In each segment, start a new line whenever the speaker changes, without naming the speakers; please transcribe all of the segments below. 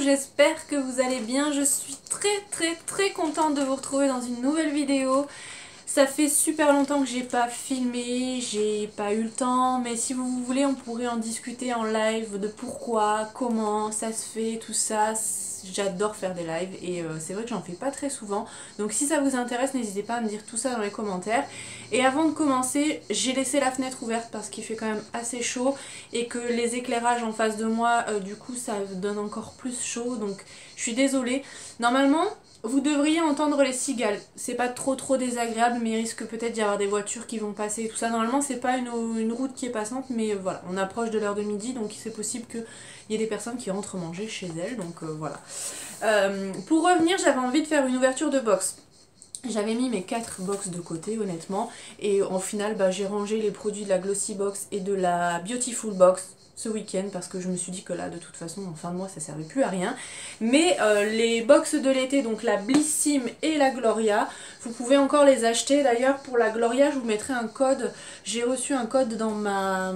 j'espère que vous allez bien. Je suis très contente de vous retrouver dans une nouvelle vidéo. Ça fait super longtemps que j'ai pas filmé, j'ai pas eu le temps, mais si vous voulez on pourrait en discuter en live de pourquoi, comment ça se fait, tout ça. J'adore faire des lives et c'est vrai que j'en fais pas très souvent, donc si ça vous intéresse n'hésitez pas à me dire tout ça dans les commentaires. Et avant de commencer, j'ai laissé la fenêtre ouverte parce qu'il fait quand même assez chaud et que les éclairages en face de moi du coup ça donne encore plus chaud, donc je suis désolée. Normalement vous devriez entendre les cigales, c'est pas trop désagréable, mais il risque peut-être d'y avoir des voitures qui vont passer et tout ça. Normalement c'est pas une route qui est passante, mais voilà, on approche de l'heure de midi, donc c'est possible qu'il y ait des personnes qui rentrent manger chez elles, donc voilà. Pour revenir, j'avais envie de faire une ouverture de box. J'avais mis mes 4 box de côté honnêtement, et en final j'ai rangé les produits de la Glossy Box et de la Beautiful Box ce week-end parce que je me suis dit que là de toute façon en fin de mois ça servait plus à rien. Mais les box de l'été, donc la Blissim et la Gloria, vous pouvez encore les acheter. D'ailleurs pour la Gloria je vous mettrai un code, j'ai reçu un code dans ma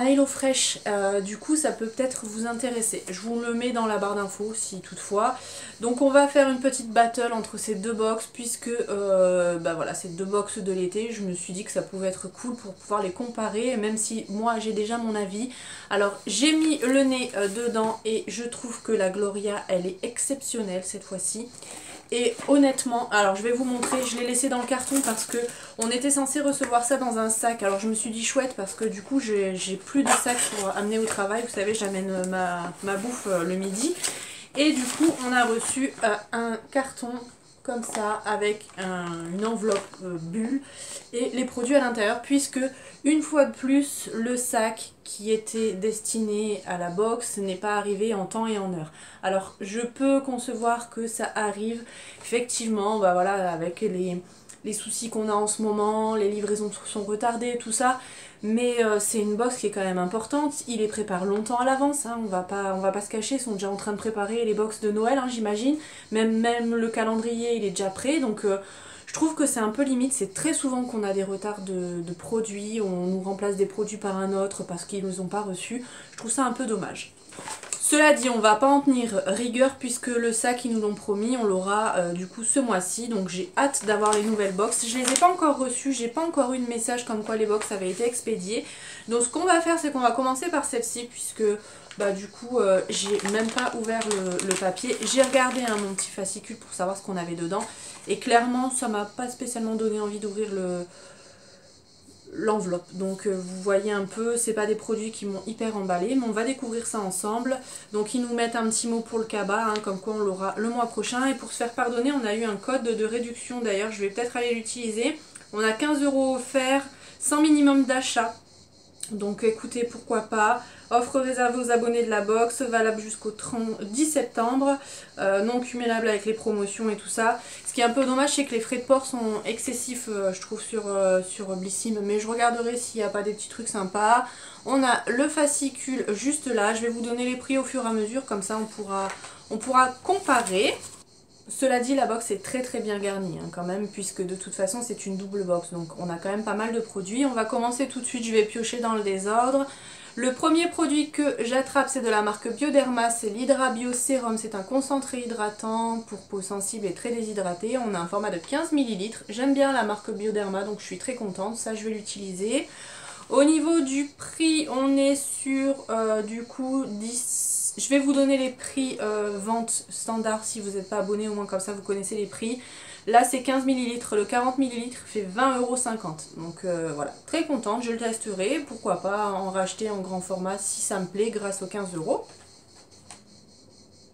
HelloFresh, du coup ça peut peut-être vous intéresser. Je vous le mets dans la barre d'infos si toutefois. Donc on va faire une petite battle entre ces deux box puisque voilà, ces deux box de l'été, je me suis dit que ça pouvait être cool pour pouvoir les comparer, même si moi j'ai déjà mon avis. Alors j'ai mis le nez dedans et je trouve que la Gloria elle est exceptionnelle cette fois-ci. Et honnêtement, alors je vais vous montrer, je l'ai laissé dans le carton parce que on était censé recevoir ça dans un sac. Alors je me suis dit chouette parce que du coup j'ai plus de sac pour amener au travail. Vous savez, j'amène ma bouffe le midi. Et du coup on a reçu un carton comme ça avec une enveloppe bulle et les produits à l'intérieur, puisque une fois de plus le sac qui était destiné à la box n'est pas arrivé en temps et en heure. Alors je peux concevoir que ça arrive effectivement, voilà, avec les soucis qu'on a en ce moment, les livraisons sont retardées, tout ça, mais c'est une box qui est quand même importante. Il les prépare longtemps à l'avance, hein, on va pas se cacher, ils sont déjà en train de préparer les box de Noël, hein, j'imagine, même le calendrier il est déjà prêt, donc je trouve que c'est un peu limite. C'est très souvent qu'on a des retards de produits, on nous remplace des produits par un autre parce qu'ils ne nous ont pas reçus. Je trouve ça un peu dommage. Cela dit, on va pas en tenir rigueur puisque le sac ils nous l'ont promis, on l'aura du coup ce mois-ci, donc j'ai hâte d'avoir les nouvelles box. Je les ai pas encore reçues, j'ai pas encore eu de message comme quoi les box avaient été expédiées. Donc ce qu'on va faire, c'est qu'on va commencer par celle-ci puisque du coup j'ai même pas ouvert le papier. J'ai regardé mon petit fascicule pour savoir ce qu'on avait dedans et clairement ça m'a pas spécialement donné envie d'ouvrir l'enveloppe. Donc vous voyez un peu, c'est pas des produits qui m'ont hyper emballé, mais on va découvrir ça ensemble. Donc ils nous mettent un petit mot pour le cabas, hein, comme quoi on l'aura le mois prochain. Et pour se faire pardonner, on a eu un code de réduction, d'ailleurs je vais peut-être aller l'utiliser. On a 15 € offerts sans minimum d'achat. Donc écoutez, pourquoi pas. Offre réservée aux abonnés de la box, valable jusqu'au 10 septembre, non cumulable avec les promotions et tout ça. Ce qui est un peu dommage, c'est que les frais de port sont excessifs, je trouve, sur Blissim, mais je regarderai s'il n'y a pas des petits trucs sympas. On a le fascicule juste là, je vais vous donner les prix au fur et à mesure, comme ça on pourra comparer. Cela dit, la box est très bien garnie hein, quand même, puisque de toute façon c'est une double box, donc on a quand même pas mal de produits. On va commencer tout de suite, je vais piocher dans le désordre. Le premier produit que j'attrape, c'est de la marque Bioderma, c'est l'Hydra Bio Sérum. C'est un concentré hydratant pour peau sensible et très déshydratée. On a un format de 15 ml. J'aime bien la marque Bioderma, donc je suis très contente, ça je vais l'utiliser. Au niveau du prix, on est sur du coup 10. Je vais vous donner les prix vente standard si vous n'êtes pas abonné, au moins comme ça vous connaissez les prix. Là c'est 15 ml, le 40 ml fait 20,50 €. Donc voilà, très contente, je le testerai. Pourquoi pas en racheter en grand format si ça me plaît grâce aux 15 €.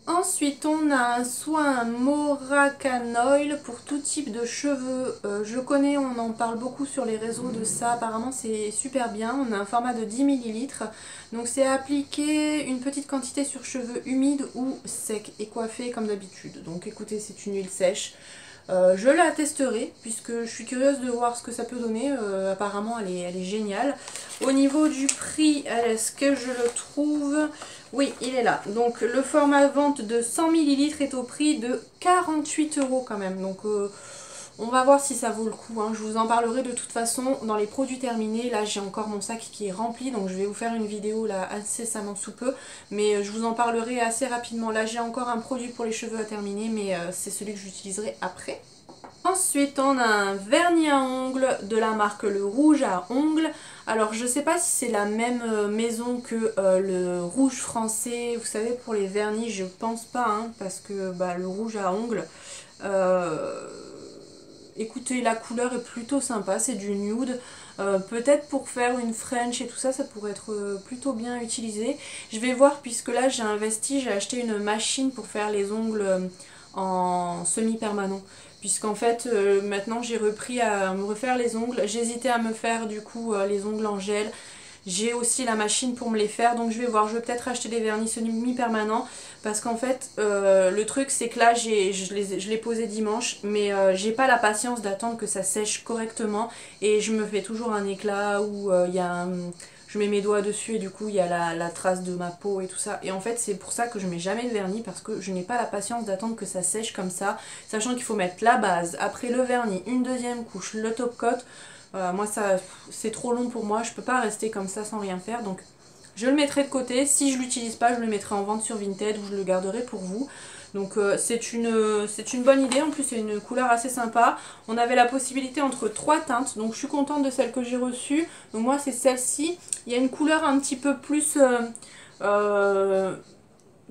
Ensuite, on a un soin Moracanoil pour tout type de cheveux. Je connais, on en parle beaucoup sur les réseaux de ça. Apparemment, c'est super bien. On a un format de 10 ml. Donc, c'est appliquer une petite quantité sur cheveux humides ou secs et coiffés comme d'habitude. Donc, écoutez, c'est une huile sèche. Je la testerai puisque je suis curieuse de voir ce que ça peut donner. Apparemment elle est géniale. Au niveau du prix, est-ce que je le trouve? Oui, il est là. Donc le format vente de 100 ml est au prix de 48 € quand même. Donc On va voir si ça vaut le coup, hein. Je vous en parlerai de toute façon dans les produits terminés. Là j'ai encore mon sac qui est rempli, donc je vais vous faire une vidéo là incessamment sous peu. Mais je vous en parlerai assez rapidement. Là j'ai encore un produit pour les cheveux à terminer, mais c'est celui que j'utiliserai après. Ensuite on a un vernis à ongles de la marque Le Rouge à ongles. Alors je sais pas si c'est la même maison que le rouge français, vous savez, pour les vernis, je pense pas, hein, parce que bah, le rouge à ongles, écoutez, la couleur est plutôt sympa, c'est du nude. Peut-être pour faire une French et tout ça, ça pourrait être plutôt bien utilisé. Je vais voir, puisque là j'ai investi, j'ai acheté une machine pour faire les ongles en semi-permanent. Puisqu'en fait, maintenant j'ai repris à me refaire les ongles. J'hésitais à me faire du coup les ongles en gel. J'ai aussi la machine pour me les faire, donc je vais voir, je vais peut-être acheter des vernis semi-permanents parce qu'en fait le truc c'est que là je l'ai posé dimanche, mais j'ai pas la patience d'attendre que ça sèche correctement et je me fais toujours un éclat où il y a je mets mes doigts dessus et du coup il y a la trace de ma peau et tout ça, et en fait c'est pour ça que je mets jamais de vernis, parce que je n'ai pas la patience d'attendre que ça sèche comme ça, sachant qu'il faut mettre la base, après le vernis, une deuxième couche, le top coat. Moi ça c'est trop long pour moi, je peux pas rester comme ça sans rien faire, donc je le mettrai de côté. Si je l'utilise pas, je le mettrai en vente sur Vinted ou je le garderai pour vous. Donc c'est une bonne idée, en plus c'est une couleur assez sympa. On avait la possibilité entre 3 teintes, donc je suis contente de celle que j'ai reçue. Donc moi c'est celle-ci, il y a une couleur un petit peu plus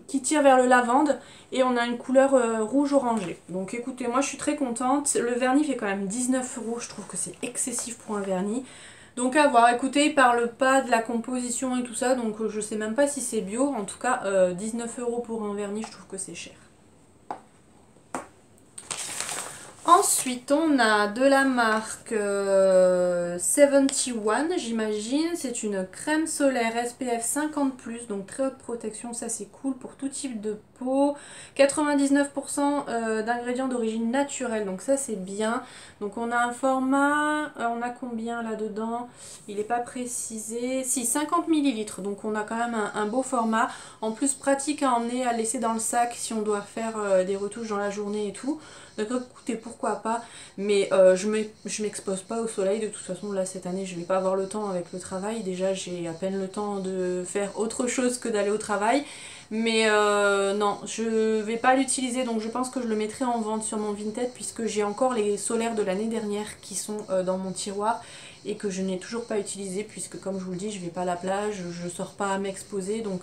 qui tire vers le lavande, et on a une couleur rouge orangé. Donc écoutez, moi je suis très contente. Le vernis fait quand même 19 €, je trouve que c'est excessif pour un vernis. Donc à voir, écoutez, il parle pas de la composition et tout ça, donc je sais même pas si c'est bio. En tout cas 19 € pour un vernis, je trouve que c'est cher. Ensuite, on a de la marque 71, j'imagine. C'est une crème solaire SPF 50+, donc très haute protection. Ça, c'est cool pour tout type de peau. 99% d'ingrédients d'origine naturelle, donc ça, c'est bien. Donc, on a un format, on a combien là-dedans? Il n'est pas précisé. Si, 50 ml, donc on a quand même un beau format. En plus, pratique à emmener, à laisser dans le sac si on doit faire des retouches dans la journée et tout. Donc écoutez, pourquoi pas, mais je m'expose pas au soleil. De toute façon là cette année je vais pas avoir le temps avec le travail, déjà j'ai à peine le temps de faire autre chose que d'aller au travail, mais non, je vais pas l'utiliser, donc je pense que je le mettrai en vente sur mon Vinted, puisque j'ai encore les solaires de l'année dernière qui sont dans mon tiroir et que je n'ai toujours pas utilisé, puisque comme je vous le dis, je vais pas à la plage, je sors pas à m'exposer, donc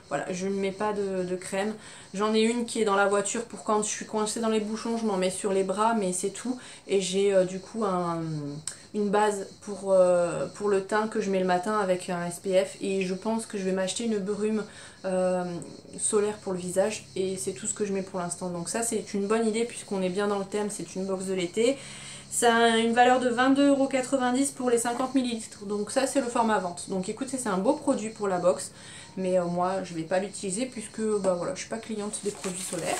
voilà, je ne mets pas de crème. J'en ai une qui est dans la voiture pour quand je suis coincée dans les bouchons, je m'en mets sur les bras, mais c'est tout. Et j'ai du coup une base pour le teint que je mets le matin avec un SPF, et je pense que je vais m'acheter une brume solaire pour le visage, et c'est tout ce que je mets pour l'instant. Donc ça c'est une bonne idée, puisqu'on est bien dans le thème, c'est une box de l'été. Ça a une valeur de 22,90 € pour les 50 ml. Donc ça c'est le format vente. Donc écoutez, c'est un beau produit pour la box. Mais moi je vais pas l'utiliser, puisque bah, voilà, je suis pas cliente des produits solaires.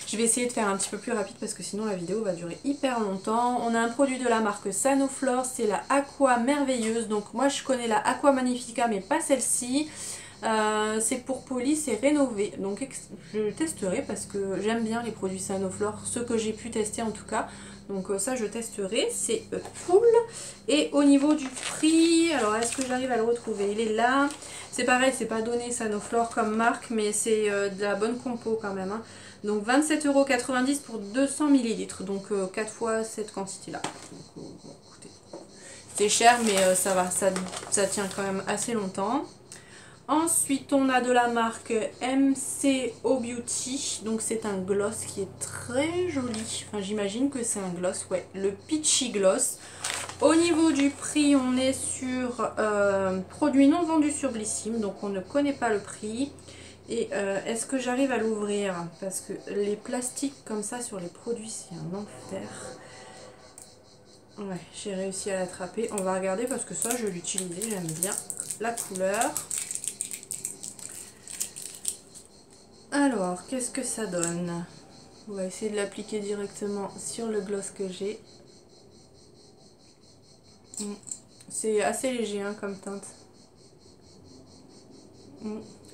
Je vais essayer de faire un petit peu plus rapide parce que sinon la vidéo va durer hyper longtemps. On a un produit de la marque Sanoflore, c'est la Aqua Merveilleuse. Donc moi je connais la Aqua Magnifica mais pas celle-ci. C'est pour police et rénover. Donc je testerai parce que j'aime bien les produits Sanoflore, ceux que j'ai pu tester en tout cas. Donc ça je testerai, c'est cool. Et au niveau du prix, alors est-ce que j'arrive à le retrouver? Il est là. C'est pareil, c'est pas donné Sanoflore comme marque, mais c'est de la bonne compo quand même, hein. Donc 27,90 € pour 200 ml, donc 4 fois cette quantité là. Bon, écoutez, c'est cher, mais ça va, ça tient quand même assez longtemps. Ensuite, on a de la marque MCO Beauty. Donc, c'est un gloss qui est très joli. Enfin, j'imagine que c'est un gloss, ouais. Le Peachy Gloss. Au niveau du prix, on est sur produit non vendu sur Blissim. Donc, on ne connaît pas le prix. Et est-ce que j'arrive à l'ouvrir? Parce que les plastiques comme ça sur les produits, c'est un enfer. Ouais, j'ai réussi à l'attraper. On va regarder parce que ça, je vais l'utiliser. J'aime bien la couleur. Alors, qu'est-ce que ça donne? On va essayer de l'appliquer directement sur le gloss que j'ai. C'est assez léger hein, comme teinte.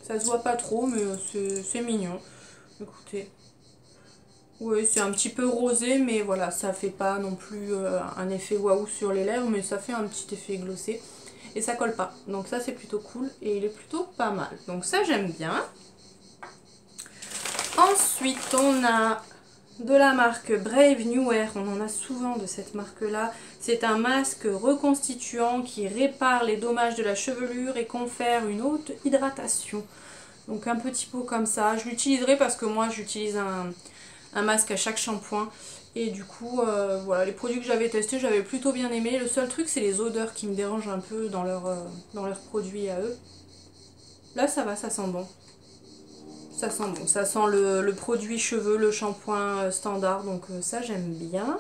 Ça se voit pas trop, mais c'est mignon. Écoutez. Oui, c'est un petit peu rosé, mais voilà, ça fait pas non plus un effet waouh sur les lèvres, mais ça fait un petit effet glossé. Et ça colle pas. Donc ça, c'est plutôt cool et il est plutôt pas mal. Donc ça, j'aime bien. Ensuite, on a de la marque Brave New Air. On en a souvent de cette marque-là. C'est un masque reconstituant qui répare les dommages de la chevelure et confère une haute hydratation. Donc un petit pot comme ça. Je l'utiliserai parce que moi, j'utilise un masque à chaque shampoing. Et du coup, voilà, les produits que j'avais testés, j'avais plutôt bien aimé. Le seul truc, c'est les odeurs qui me dérangent un peu dans leurs produits à eux. Là, ça va, ça sent bon. Ça sent bon. Ça sent le produit cheveux, le shampoing standard. Donc ça, j'aime bien.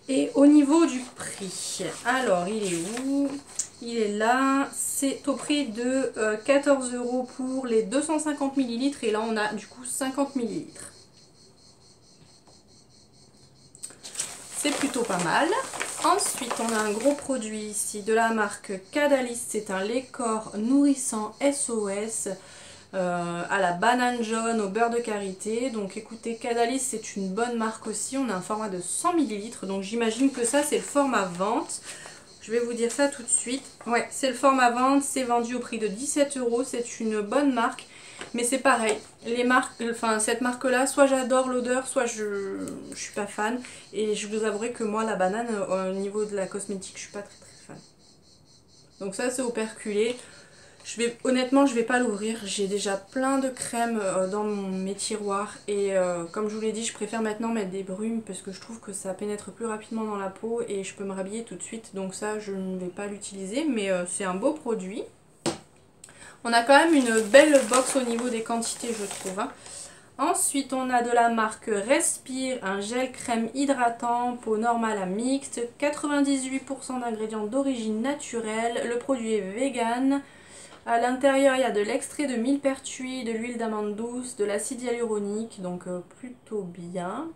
Et au niveau du prix, alors, il est où? Il est là. C'est au prix de 14 € pour les 250 ml. Et là, on a du coup 50 ml. C'est plutôt pas mal. Ensuite, on a un gros produit ici de la marque Cadalis. C'est un lait corps nourrissant SOS à la banane jaune au beurre de karité. Donc écoutez, Cadalis, c'est une bonne marque aussi. On a un format de 100 ml. Donc j'imagine que ça, c'est le format vente. Je vais vous dire ça tout de suite. Ouais, c'est le format vente. C'est vendu au prix de 17 €. C'est une bonne marque. Mais c'est pareil, les marques, enfin cette marque-là, soit j'adore l'odeur, soit je suis pas fan. Et je vous avouerai que moi, la banane, au niveau de la cosmétique, je suis pas très fan. Donc ça, c'est au perculé. Honnêtement, je vais pas l'ouvrir. J'ai déjà plein de crèmes dans mes tiroirs. Et comme je vous l'ai dit, je préfère maintenant mettre des brumes parce que je trouve que ça pénètre plus rapidement dans la peau et je peux me rhabiller tout de suite. Donc ça, je ne vais pas l'utiliser, mais c'est un beau produit. On a quand même une belle box au niveau des quantités, je trouve. Hein. Ensuite, on a de la marque Respire, un gel crème hydratant, peau normale à mixte, 98% d'ingrédients d'origine naturelle. Le produit est vegan. À l'intérieur, il y a de l'extrait de millepertuis, de l'huile d'amande douce, de l'acide hyaluronique, donc plutôt bien.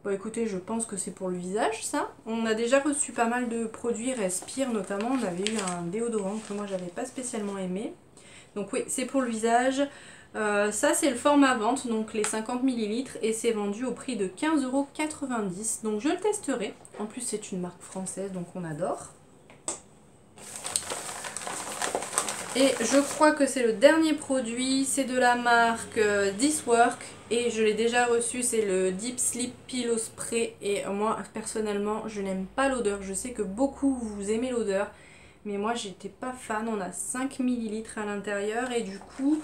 Bon écoutez, je pense que c'est pour le visage ça. On a déjà reçu pas mal de produits Respire, notamment on avait eu un déodorant que moi j'avais pas spécialement aimé. Donc oui, c'est pour le visage. Ça c'est le format vente, donc les 50 ml et c'est vendu au prix de 15,90 €. Donc je le testerai. En plus c'est une marque française donc on adore. Et je crois que c'est le dernier produit, c'est de la marque This Work et je l'ai déjà reçu, c'est le Deep Sleep Pillow Spray et moi personnellement je n'aime pas l'odeur, je sais que beaucoup vous aimez l'odeur mais moi j'étais pas fan. On a 5 ml à l'intérieur et du coup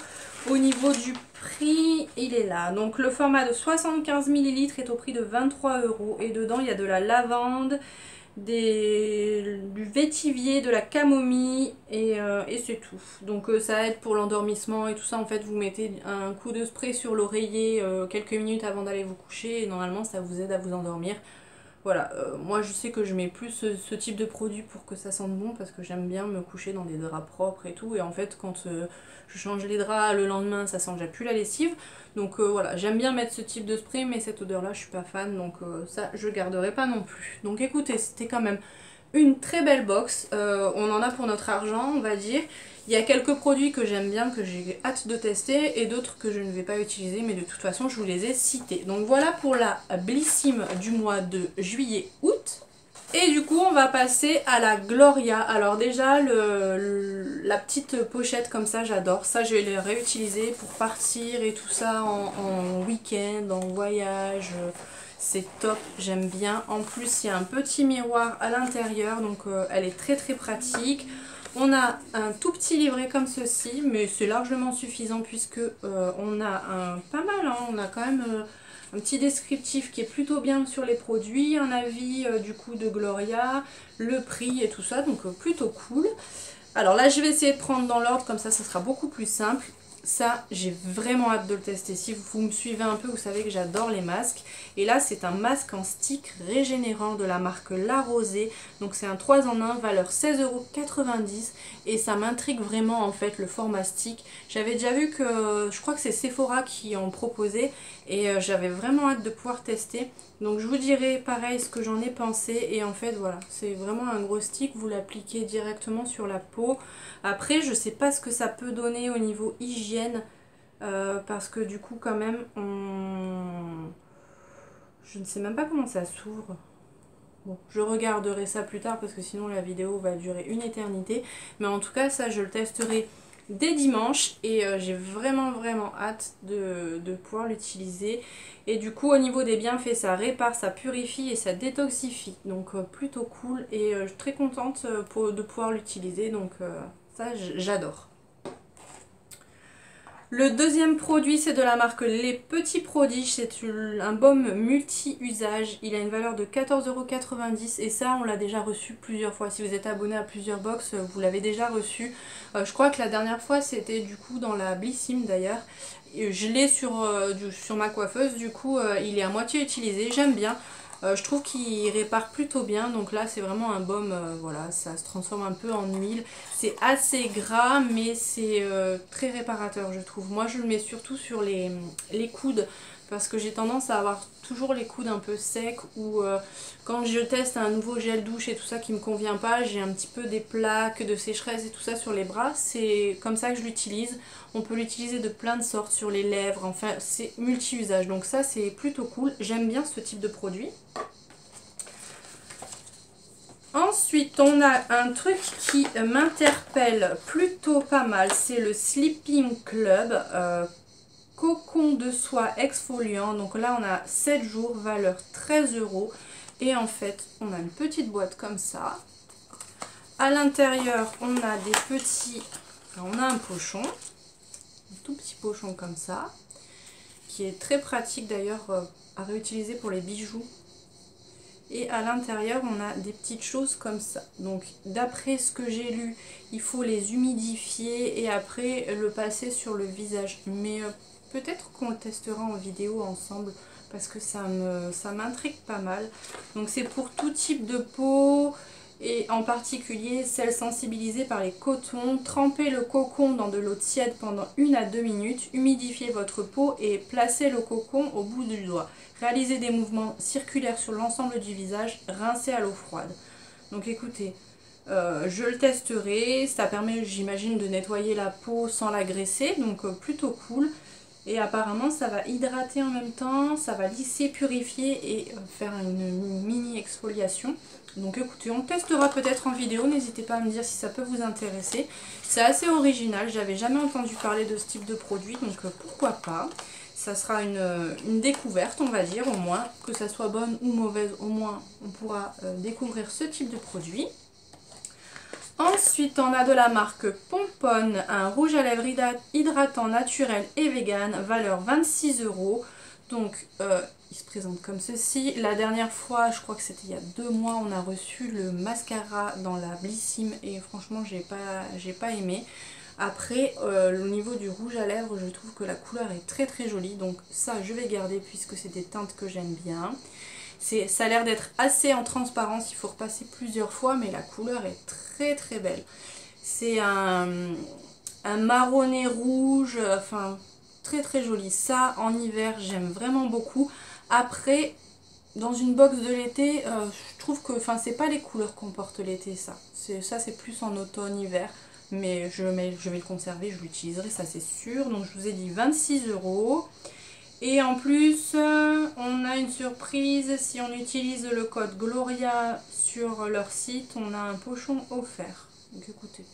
au niveau du prix il est là, donc le format de 75 ml est au prix de 23 € et dedans il y a de la lavande, du vétivier, de la camomille et c'est tout. Donc ça aide pour l'endormissement et tout ça. En fait, vous mettez un coup de spray sur l'oreiller quelques minutes avant d'aller vous coucher et normalement ça vous aide à vous endormir. Voilà, moi je sais que je mets plus ce type de produit pour que ça sente bon parce que j'aime bien me coucher dans des draps propres et tout. Et en fait, quand je change les draps le lendemain, ça sent déjà plus la lessive. Donc voilà, j'aime bien mettre ce type de spray, mais cette odeur-là, je suis pas fan. Donc ça, je garderai pas non plus. Donc écoutez, c'était quand même une très belle box. On en a pour notre argent, on va dire. Il y a quelques produits que j'aime bien, que j'ai hâte de tester, et d'autres que je ne vais pas utiliser, mais de toute façon, je vous les ai cités. Donc voilà pour la Blissim du mois de juillet-août. Et du coup, on va passer à la Gloria. Alors déjà, la petite pochette comme ça, j'adore. Ça, je vais les réutiliser pour partir et tout ça en week-end, en voyage. C'est top, j'aime bien. En plus, il y a un petit miroir à l'intérieur, donc elle est très très pratique. On a un tout petit livret comme ceci, mais c'est largement suffisant puisque on a pas mal, hein, on a quand même un petit descriptif qui est plutôt bien sur les produits, un avis du coup de Gloria, le prix et tout ça, donc plutôt cool. Alors là, je vais essayer de prendre dans l'ordre, comme ça sera beaucoup plus simple. Ça, j'ai vraiment hâte de le tester. Si vous me suivez un peu, vous savez que j'adore les masques. Et là, c'est un masque en stick régénérant de la marque La Rosée. Donc c'est un 3 en 1, valeur 16,90 €. Et ça m'intrigue vraiment en fait le format stick. J'avais déjà vu que, je crois que c'est Sephora qui en proposait. Et j'avais vraiment hâte de pouvoir tester. Donc je vous dirai pareil ce que j'en ai pensé. Et en fait voilà, c'est vraiment un gros stick. Vous l'appliquez directement sur la peau. Après, je sais pas ce que ça peut donner au niveau hygiène, parce que du coup quand même Je ne sais même pas comment ça s'ouvre. Bon, je regarderai ça plus tard parce que sinon la vidéo va durer une éternité. Mais en tout cas, ça je le testerai dès dimanche et j'ai vraiment hâte de pouvoir l'utiliser. Et du coup, au niveau des bienfaits, ça répare, ça purifie et ça détoxifie. Donc plutôt cool et je suis très contente de pouvoir l'utiliser. Donc ça, j'adore. Le deuxième produit, c'est de la marque Les Petits Prodiges. C'est un baume multi-usage. Il a une valeur de 14,90 € et ça, on l'a déjà reçu plusieurs fois. Si vous êtes abonné à plusieurs box, vous l'avez déjà reçu. Je crois que la dernière fois, c'était du coup dans la Blissim d'ailleurs. Je l'ai sur ma coiffeuse, du coup, il est à moitié utilisé. J'aime bien. Je trouve qu'il répare plutôt bien, donc là c'est vraiment un baume, voilà, ça se transforme un peu en huile. C'est assez gras mais c'est très réparateur je trouve. Moi je le mets surtout sur les coudes parce que j'ai tendance à avoir toujours les coudes un peu secs ou quand je teste un nouveau gel douche et tout ça qui me convient pas, j'ai un petit peu des plaques de sécheresse et tout ça sur les bras. C'est comme ça que je l'utilise. On peut l'utiliser de plein de sortes sur les lèvres, enfin c'est multi-usage donc ça c'est plutôt cool. J'aime bien ce type de produit. Ensuite, on a un truc qui m'interpelle plutôt pas mal, c'est le Sleeping Club Cocon de soie exfoliant. Donc là, on a 7 jours, valeur 13 €. Et en fait, on a une petite boîte comme ça. À l'intérieur, on a des petits... Alors, on a un pochon, un tout petit pochon comme ça, qui est très pratique d'ailleurs à réutiliser pour les bijoux. Et à l'intérieur on a des petites choses comme ça. Donc d'après ce que j'ai lu, il faut les humidifier et après le passer sur le visage. Mais peut-être qu'on le testera en vidéo ensemble parce que ça m'intrigue pas mal. Donc c'est pour tout type de peau et en particulier celle sensibilisée par les cotons. Trempez le cocon dans de l'eau tiède pendant 1 à 2 minutes. Humidifiez votre peau et placez le cocon au bout du doigt. Réalisez des mouvements circulaires sur l'ensemble du visage, rincez à l'eau froide. Donc écoutez, je le testerai, ça permet j'imagine de nettoyer la peau sans la graisser, donc plutôt cool. Et apparemment ça va hydrater en même temps, ça va lisser, purifier et faire une mini exfoliation. Donc écoutez, on le testera peut-être en vidéo, n'hésitez pas à me dire si ça peut vous intéresser. C'est assez original, j'avais jamais entendu parler de ce type de produit, donc pourquoi pas. Ça sera une découverte, on va dire, au moins. Que ça soit bonne ou mauvaise, au moins, on pourra découvrir ce type de produit. Ensuite, on a de la marque Pomponne, un rouge à lèvres hydratant naturel et vegan, valeur 26 €. Donc, il se présente comme ceci. La dernière fois, je crois que c'était il y a 2 mois, on a reçu le mascara dans la Blissim et franchement, j'ai pas aimé. Après, au niveau du rouge à lèvres, je trouve que la couleur est très jolie. Donc ça, je vais garder puisque c'est des teintes que j'aime bien. Ça a l'air d'être assez en transparence, il faut repasser plusieurs fois, mais la couleur est très belle. C'est un marronné rouge, enfin très joli. Ça, en hiver, j'aime vraiment beaucoup. Après, dans une box de l'été, je trouve que c'est pas les couleurs qu'on porte l'été, ça. Ça, c'est plus en automne, hiver. Mais je vais le conserver, je l'utiliserai, ça c'est sûr. Donc je vous ai dit 26 €. Et en plus, on a une surprise. Si on utilise le code Gloria sur leur site, on a un pochon offert. Donc écoutez,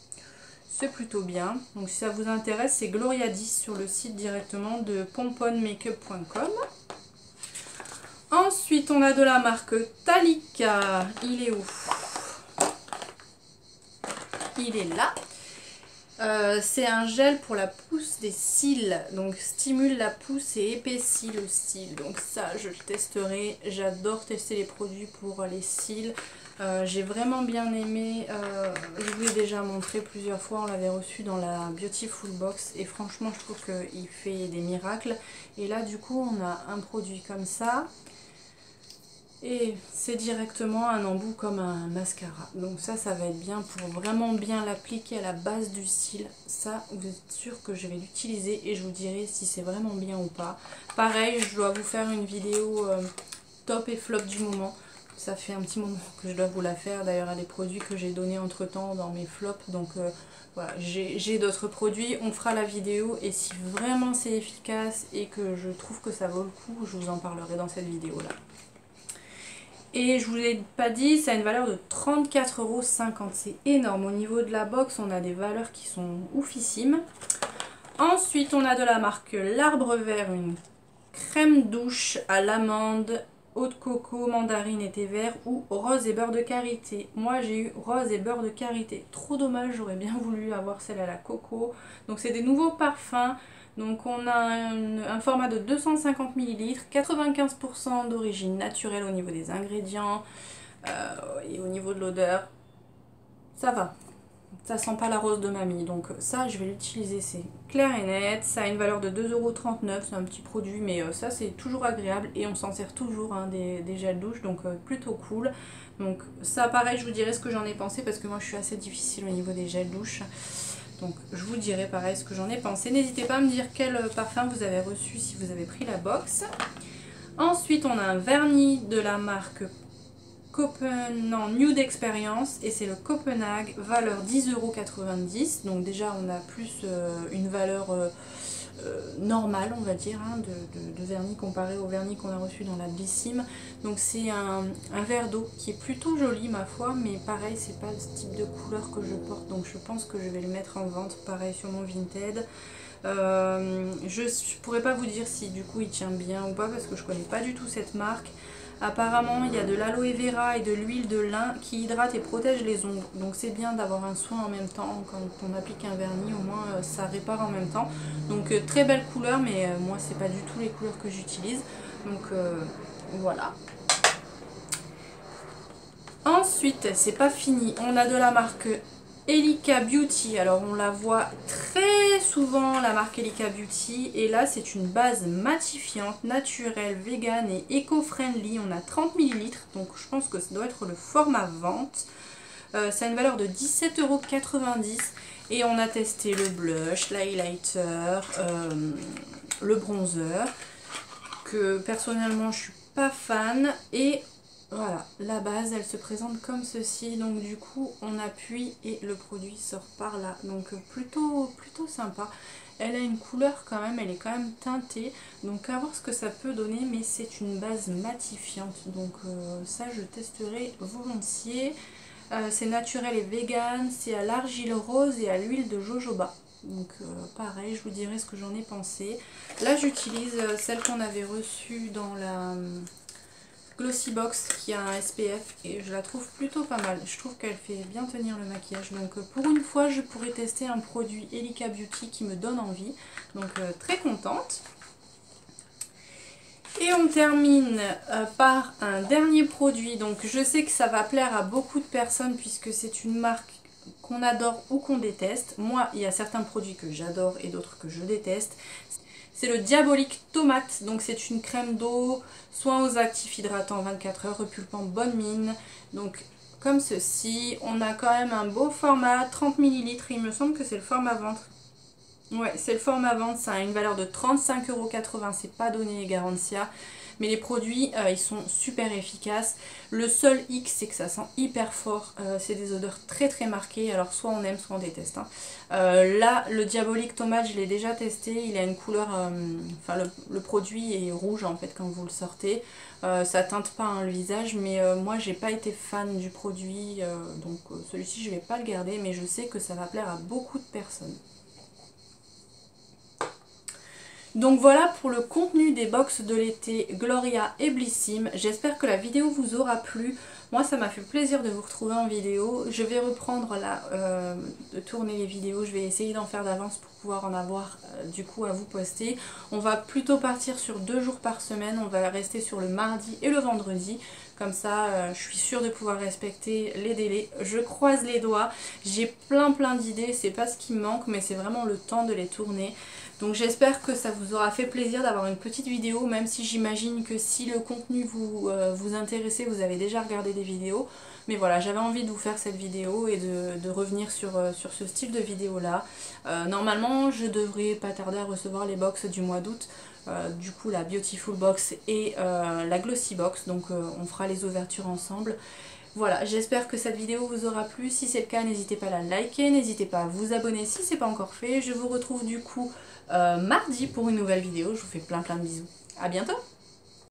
c'est plutôt bien. Donc si ça vous intéresse, c'est Gloria 10 sur le site directement de pomponmakeup.com. Ensuite, on a de la marque Talika. Il est où? Il est là. C'est un gel pour la pousse des cils, donc stimule la pousse et épaissit le cil. Donc ça, je le testerai. J'adore tester les produits pour les cils. J'ai vraiment bien aimé. Je vous l'ai déjà montré plusieurs fois. On l'avait reçu dans la Beautiful Box et franchement, je trouve qu'il fait des miracles. Et là, du coup, on a un produit comme ça. Et c'est directement un embout comme un mascara. Donc ça va être bien pour vraiment bien l'appliquer à la base du cil. Ça, vous êtes sûr que je vais l'utiliser et je vous dirai si c'est vraiment bien ou pas. Pareil, je dois vous faire une vidéo top et flop du moment. Ça fait un petit moment que je dois vous la faire. D'ailleurs, il y a des produits que j'ai donnés entre temps dans mes flops. Donc voilà, j'ai d'autres produits. On fera la vidéo et si vraiment c'est efficace et que je trouve que ça vaut le coup, je vous en parlerai dans cette vidéo là. Et je vous l'ai pas dit, ça a une valeur de 34,50 €. C'est énorme. Au niveau de la box, on a des valeurs qui sont oufissimes. Ensuite, on a de la marque L'Arbre Vert, une crème douche à l'amande, eau de coco, mandarine et thé vert ou rose et beurre de karité. Moi, j'ai eu rose et beurre de karité. Trop dommage, j'aurais bien voulu avoir celle à la coco. Donc, c'est des nouveaux parfums. Donc on a un format de 250 ml, 95% d'origine naturelle au niveau des ingrédients et au niveau de l'odeur. Ça va, ça sent pas la rose de mamie, donc ça je vais l'utiliser, c'est clair et net. Ça a une valeur de 2,39 €, c'est un petit produit mais ça c'est toujours agréable et on s'en sert toujours hein, des gels douche, donc plutôt cool. Donc ça pareil, je vous dirai ce que j'en ai pensé parce que moi je suis assez difficile au niveau des gels douche. Donc je vous dirai pareil ce que j'en ai pensé. N'hésitez pas à me dire quel parfum vous avez reçu si vous avez pris la box. Ensuite on a un vernis de la marque Nude Experience et c'est le Copenhague, valeur 10,90 €. Donc déjà on a plus une valeur normale on va dire hein, de vernis comparé au vernis qu'on a reçu dans la Blissim. Donc c'est un verre d'eau qui est plutôt joli ma foi, mais pareil c'est pas ce type de couleur que je porte, donc je pense que je vais le mettre en vente pareil sur mon Vinted. Je pourrais pas vous dire si du coup il tient bien ou pas parce que je connais pas du tout cette marque. Apparemment il y a de l'aloe vera et de l'huile de lin qui hydrate et protège les ongles, donc c'est bien d'avoir un soin en même temps quand on applique un vernis, au moins ça répare en même temps. Donc très belle couleur, mais moi c'est pas du tout les couleurs que j'utilise, donc voilà. Ensuite c'est pas fini, on a de la marque Elika Beauty. Alors on la voit très souvent la marque Elika Beauty et là c'est une base matifiante, naturelle, vegan et éco-friendly. On a 30 ml, donc je pense que ça doit être le format vente. Ça a une valeur de 17,90 € et on a testé le blush, l'highlighter, le bronzer que personnellement je suis pas fan. Et voilà, la base elle se présente comme ceci, donc du coup on appuie et le produit sort par là, donc plutôt sympa. Elle a une couleur quand même, elle est quand même teintée, donc à voir ce que ça peut donner, mais c'est une base matifiante, donc ça je testerai volontiers. C'est naturel et vegan, c'est à l'argile rose et à l'huile de jojoba. Donc pareil, je vous dirai ce que j'en ai pensé. Là j'utilise celle qu'on avait reçue dans la Glossy Box qui a un SPF et je la trouve plutôt pas mal. Je trouve qu'elle fait bien tenir le maquillage. Donc pour une fois je pourrais tester un produit Elika Beauty qui me donne envie. Donc très contente. Et on termine par un dernier produit. Donc je sais que ça va plaire à beaucoup de personnes puisque c'est une marque qu'on adore ou qu'on déteste. Moi il y a certains produits que j'adore et d'autres que je déteste. C'est le Diabolique Tomate, donc c'est une crème d'eau, soin aux actifs hydratants 24 heures, repulpant bonne mine. Donc comme ceci, on a quand même un beau format, 30 ml, il me semble que c'est le format vente. Ouais, c'est le format vente, ça a une valeur de 35,80 €, c'est pas donné Garantia. Mais les produits, ils sont super efficaces. Le seul hic, c'est que ça sent hyper fort. C'est des odeurs très très marquées. Alors soit on aime, soit on déteste. Hein. Là, le Diabolique Tomate, je l'ai déjà testé. Il a une couleur... Enfin, le produit est rouge en fait quand vous le sortez. Ça teinte pas hein, le visage. Mais moi, j'ai pas été fan du produit. Donc celui-ci, je vais pas le garder. Mais je sais que ça va plaire à beaucoup de personnes. Donc voilà pour le contenu des box de l'été Gloria et Blissim. J'espère que la vidéo vous aura plu. Moi ça m'a fait plaisir de vous retrouver en vidéo. Je vais reprendre là de tourner les vidéos. Je vais essayer d'en faire d'avance pour pouvoir en avoir du coup à vous poster. On va plutôt partir sur 2 jours par semaine. On va rester sur le mardi et le vendredi. Comme ça, je suis sûre de pouvoir respecter les délais. Je croise les doigts. J'ai plein d'idées. C'est pas ce qui me manque, mais c'est vraiment le temps de les tourner. Donc j'espère que ça vous aura fait plaisir d'avoir une petite vidéo, même si j'imagine que si le contenu vous intéressait, vous avez déjà regardé des vidéos. Mais voilà, j'avais envie de vous faire cette vidéo et de revenir sur ce style de vidéo là. Normalement, je devrais pas tarder à recevoir les box du mois d'août. Du coup la Beautiful Box et la Glossy Box, donc on fera les ouvertures ensemble. Voilà, j'espère que cette vidéo vous aura plu. Si c'est le cas, n'hésitez pas à la liker, n'hésitez pas à vous abonner si c'est pas encore fait. Je vous retrouve du coup mardi pour une nouvelle vidéo. Je vous fais plein de bisous. À bientôt!